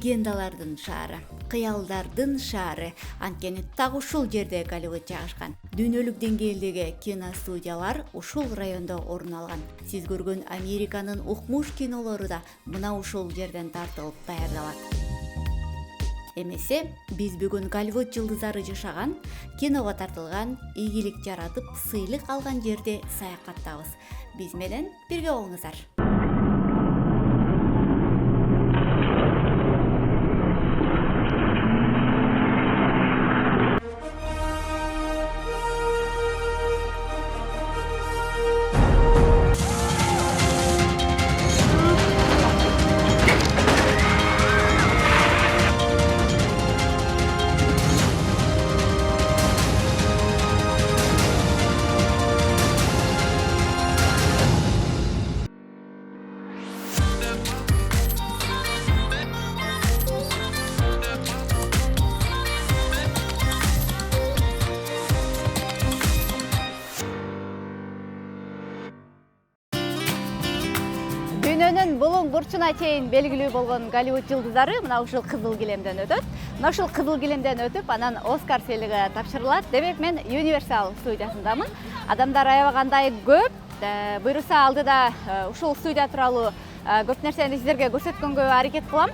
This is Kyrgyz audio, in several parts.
легендалардын шаары, кыялдардын шаары. Анткени так ушул жерде Голливуд жайгашкан. Дүйнөлүк деңгээлдеги киностудиялар ушул райондо орун алган. Сиз көргөн Американын укмуш кинолору да мына ушул жерден тартылып даярдалат. Эмесе биз бүгүн Голливуд жылдыздары жашаган, киного тартылган, ийгилик жаратып, сыйлык алган жерде саякаттабыз. Биз менен бирге болуңуздар. Дүйнөнүн булуң бурчуна чейин белгилүү болгон Голливуд жылдыздары мына ушул кызыл килемден өтөт. Мына ушул кызыл килемден өтүп, анан Оскар сыйлыгы тапшырылат. Демек, мен Universal студиясындамын. Адамдар аябагандай көп. Буйруса алдыда ушул студия тууралуу көп нерсени сиздерге көрсөткөнгө аракет кылам.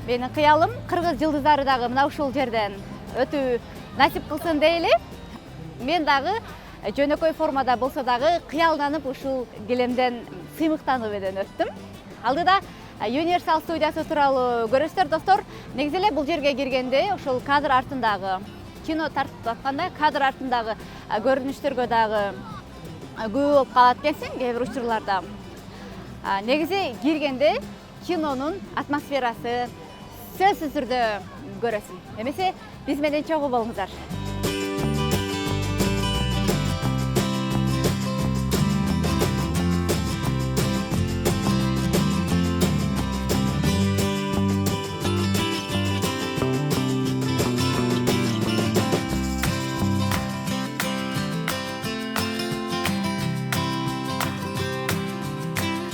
Менин кыялым кыргыз жылдыздары дагы мына ушул жерден өтүү насип кылсын дейли. Мен дагы жөнөкөй формада болсо дагы кыялданып ушул килемден сыймыктанып менен өттүм. Алдыда Universal студиясы тууралуу көрөсүздөр достор. Негизи эле бул жерге киргенде ошол кадр артындагы кино тартып атканда кадр артындагы көрүнүштөргө дагы күбө болуп калат экенсиң кээ бир учурларда. Негизи киргенде кинонун атмосферасы сөзсүз түрдө көрөсүң. Эмесе биз менен чогуу болуңуздар.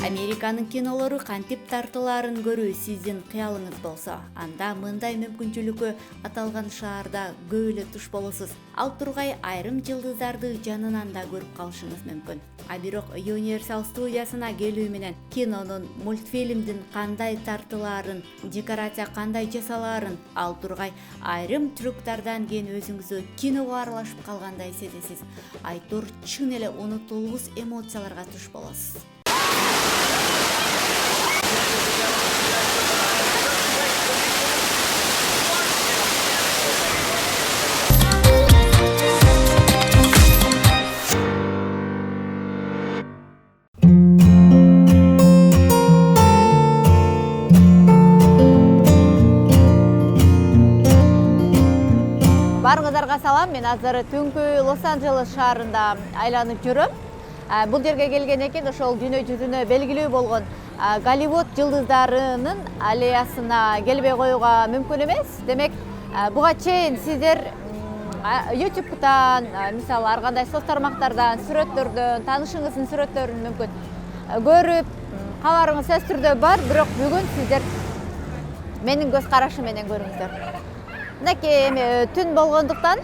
Американын кинолору кантип тартылаарын көрүү сиздин кыялыңыз болсо, анда мындай мүмкүнчүлүккө аталган шаарда көп эле туш болосуз. Ал тургай айрым жылдыздарды жанынан да көрүп калышыңыз мүмкүн. А бирок Universal студиясына келүү менен кинонун, мультфильмдин кандай тартылаарын, декорация кандай жасалаарын, ал тургай айрым трюктардан кийин өзүңүзү киного аралашып калгандай сезесиз. Айтор чын эле унутулгус эмоцияларга туш болосуз. Баарыңыздарга салам. Мен азыр түнкү Лос-Анджелес шаарында айланып жүрөм. Бул жерге келгенден кийин ошол дүйнө жүзүнө белгилүү болгон Голливуд жылдыздарынын аллеясына келбей коюуга мүмкүн эмес. Демек, буга чейин сиздер YouTube'дан, мисалы ар кандай соц тармактардан, сүрөттөрдөн, таанышыңыздын сүрөттөрүн мүмкүн көрүп, кабарыңыз сөзсүз түрдө бар, бирок бүгүн сиздер менин көз карашым менен көрүңүздөр. Мынакей эми түн болгондуктан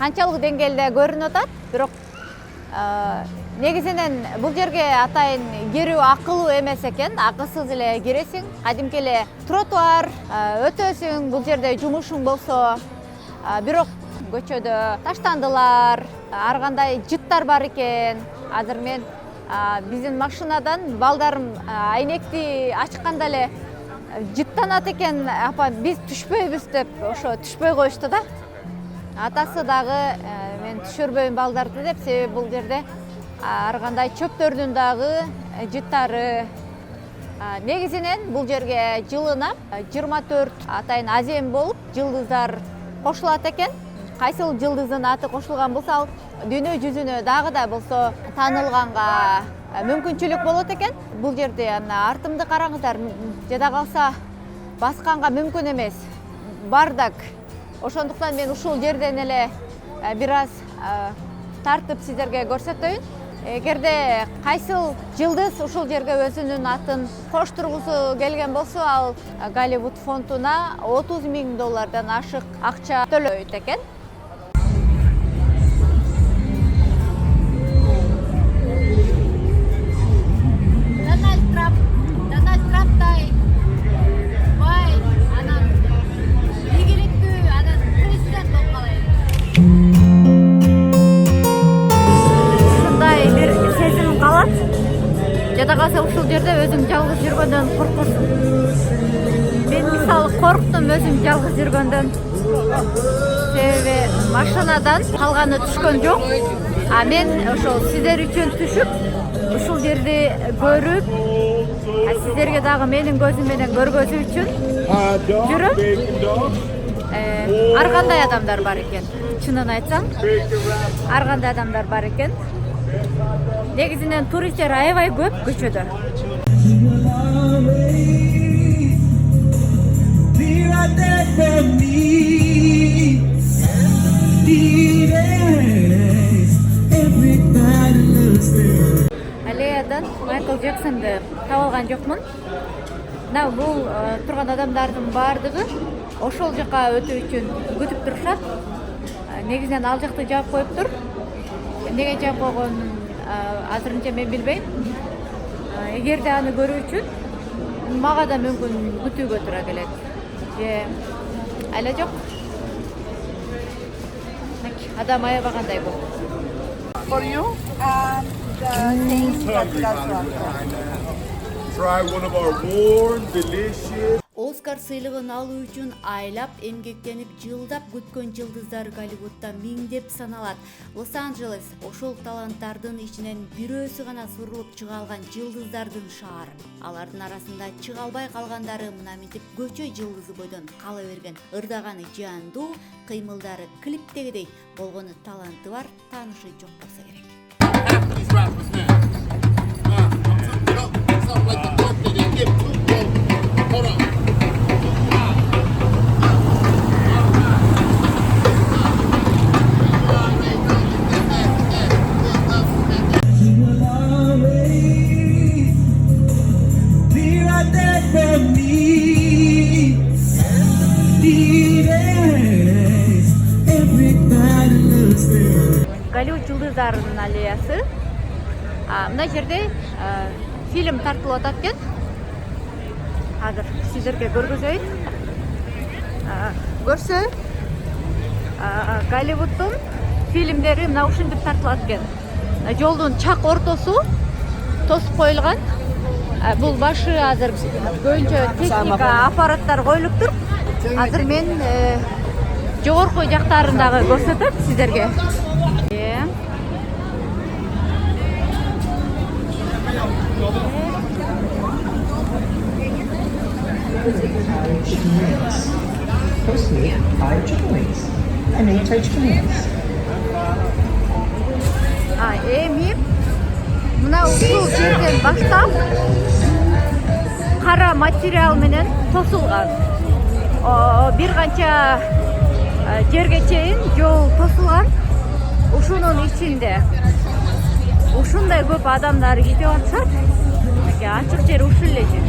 канчалык деңгээлде көрүнүп атат, бирок негизинен бул жерге атайын кирүү акылуу эмес экен, акысыз эле киресиң, кадимки эле тротуар өтөсүң, бул жерде жумушуң болсо, бирок көчөдө таштандылар, ар кандай жыттар бар экен. Азыр мен биздин машинадан балдарым айнекти ачканда эле жыттанат экен, апа биз түшпөйбүз деп ошо түшпөй коюшту да. Атасы дагы мен түшүрбөйм балдарды деп, себеби бул жерде ар кандай чөптөрдүн дагы жыттары. Негизинен бул жерге жылына 24 атайын азем болуп жылдыздар кошулат экен. Кайсыл жылдыздын аты кошулган болсо, ал дүйнө жүзүнө дагы да болсо таанылганга мүмкүнчүлүк болот экен. Бул жерде артымды караңыздар, жада калса басканга мүмкүн эмес. Бардак. Ошондуктан мен ушул жерден эле бир аз тартып сиздерге көрсөтөйүн. эгерде кайсыл жылдыз ушул жерге өзүнүн атын коштургусу келген болсо, ал Голливуд фондуна $30,000 ашык акча төлөйт экен. Donald Trump'тай бай, анан ийгиликтүү, анан президент болуп калайын. Ушундай бир сезим калат. Жада калса ушул жерде өзүң жалгыз жүргөндөн коркосуң. Мен мисалы корктум өзүм жалгыз жүргөндөн. Себеби машинадан калганы түшкөн жок. А мен ошол сиздер үчүн түшүп, ушул жерди көрүп, сиздерге дагы менин көзүм менен көргөзүү үчүн жүрөм. Ар кандай адамдар бар экен. Чынын айтсам, ар кандай адамдар бар экен. Негизинен туристтер аябай көп көчөдө. Аллеядан Майкл Джексонду таап алган жокмун. Мына бул турган адамдардын баардыгы ошол жака өтүү үчүн күтүп турушат. Негизинен ал жакты жаап коюптур. Эмнеге жаап койгонун азырынча мен билбейм. Эгерде аны көрүү үчүн мага да мүмкүн күтүүгө туура келет. Же айла жок. Адам аябагандай бул. For you? Try one of our warm, delicious. Оскар сыйлыгын алуу үчүн айлап эмгектенип жылдап күткөн жылдыздар Голливудда миңдеп саналат. Лос-Анджелес ошол таланттардын ичинен бирөөсү гана сурулуп чыга алган жылдыздардын шаары. Алардын арасында чыга албай калгандары мына мынтип көчө жылдызы бойдон кала берген. Ырдаганы жандуу, кыймылдары клиптегидей болгону таланты бар, таанышы жок болсо керек. Голливуд жылдыздарынын аллеясы. Мына жерде фильм тартылып атат экен. Азыр сиздерге көргөзөйүн. Көрсө, Голливуддун фильмдери мына ушинтип тартылат экен. Жолдун чак ортосу тосуп коюлган. Бул башы азыр көбүнчө техника аппараттар коюлуптур. Азыр мен жогорку жактарын дагы көрсөтөм сиздерге. Toasted 5 chicken wings and 8 fried chicken wings. Эми мына ушул жерден баштап кара материал менен тосулган. Бир канча жерге чейин жол тосулган. Ушунун ичинде ушундай көп адамдар иштеп атышат. Ачык жер ушул эле жер.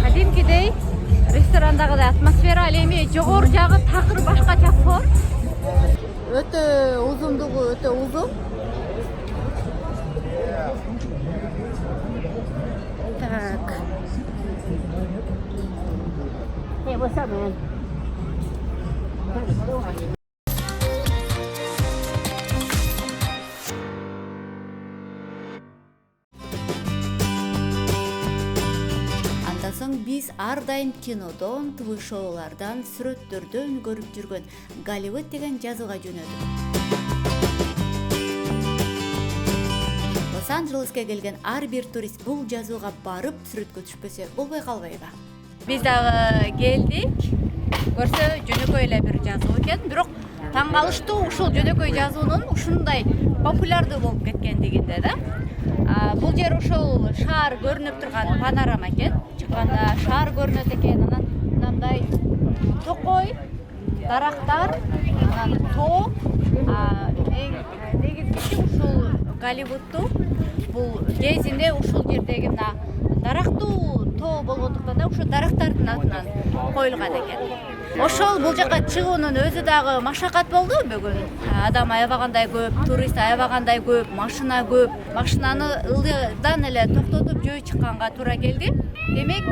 Кадимкидей ресторандагыдай атмосфера, ал эми жогору жагы такыр башкача форм. Өтө узундугу өтө узун. Так. Hey, what's up, man? Андан соң биз ар дайым кинодон, ТВ-шоулардан, сүрөттөрдөн көрүп жүргөн Голливуд деген жазууга жөнөдүк. Лос-Анджелеске келген ар бир турист бул жазууга барып сүрөткө түшпөсө болбой калбайбы? Биз дагы келдик. Көрсө жөнөкөй эле бир жазуу экен, бирок таң калыштуу ушул жөнөкөй жазуунун ушундай популярдуу болуп кеткендигинде да. Бул жер ошол шаар көрүнүп турган панорама экен. Чыкканда шаар көрүнөт экен, анан мындай токой дарактар, анан тоо, эң негизгиси ушул Голливудту бул кезинде ушул жердеги мына дарактуу тоо болгондуктан да ушул дарактардын атынан коюлган экен. Ошол бул жака чыгуунун өзү дагы машакат болду. Бүгүн адам аябагандай көп, турист аябагандай көп, машина көп. Машинаны ылдыдан эле токтотуп жөө чыкканга туура келди. Демек,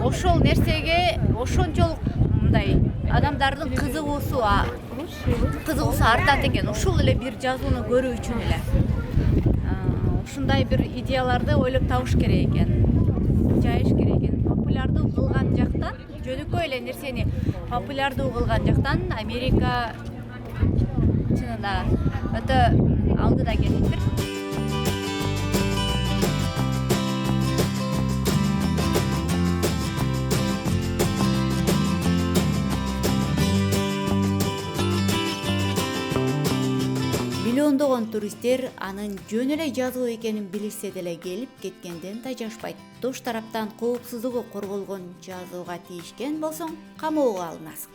ошол нерсеге ошончолук мындай адамдардын кызыгуусу артат экен. Ушул эле бир жазууну көрүү үчүн эле. Ушундай бир идеяларды ойлоп табыш керек экен. Жайыш керек экен. Популярдуу кылган жактан, жөнөкөй эле нерсени популярдуу кылган жактан Америка чынында өтө алдыда кетиптир. Миллиондогон туристтер анын жөн эле жазуу экенин билишсе деле келип кеткенден тажашпайт. Туш тараптан коопсуздугу корголгон жазууга тийишкен болсоң, камоого алынасың.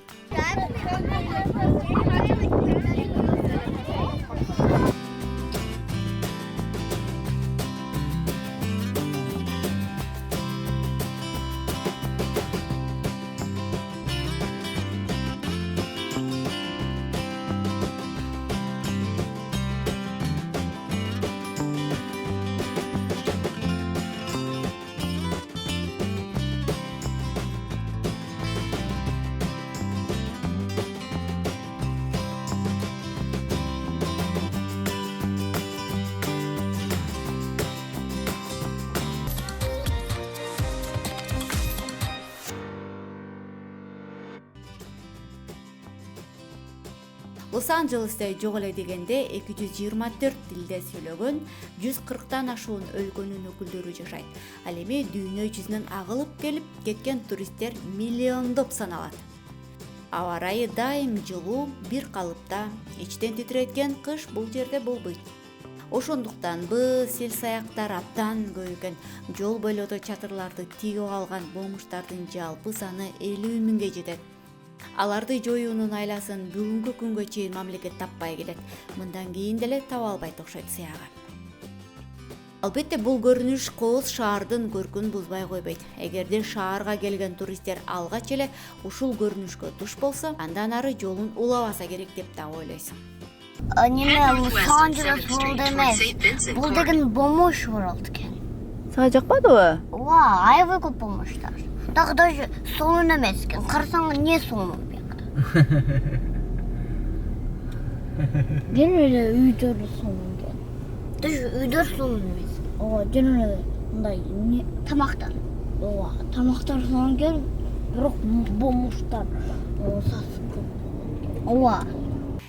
Лос-Анджелесте жок эле дегенде 224 тилде сүйлөгөн 140тан ашуун өлкөнүн өкүлдөрү жашайт. Ал эми дүйнө жүзүнөн агылып келип кеткен туристтер миллиондоп саналат. Аба ырайы дайым жылуу, бир калыпта, ичтен титиреткен кыш бул жерде болбойт. Ошондуктан сел саяктар абдан көп экен. Жол бойлодо чатырларды тигип алган бомуштардын жалпы саны 50 миңге жетет. Аларды жоюунун айласын бүгүнкү күнгө чейин мамлекет таппай келет. Мындан кийин деле таба албайт окшойт сыяга. Албетте бул көрүнүш Кооз шаардын көркүн бузбай койбойт. Эгерде шаарга келген туристтер алгач эле ушул көрүнүшкө туш болсо, андан ары жолун улабаса керек деп да ойлойсуң. Лос-Анджелес World эмес. Бул деген бомуш World экен. Сага жакпадыбы? Ооба, аябай көп бомуштар. Дагы даже сонун эмес экен. Карасаң, эмне сонун биякта? Жөн эле үйдөр сонун экен. Даже үйдөр сонун эмес. Ооба, жөн эле мындай тамактар. Ооба, тамактар сонун экен, бирок бомуштар ооба.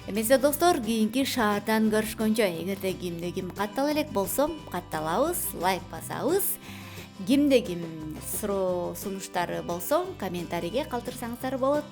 Эмесе достор, кийинки шаардан көрүшкөнчө, эгерде кимде ким каттала элек болсо, катталабыз, лайк басабыз. Кимде ким суроо сунуштары болсо, комментарийге калтырсаңыздар болот.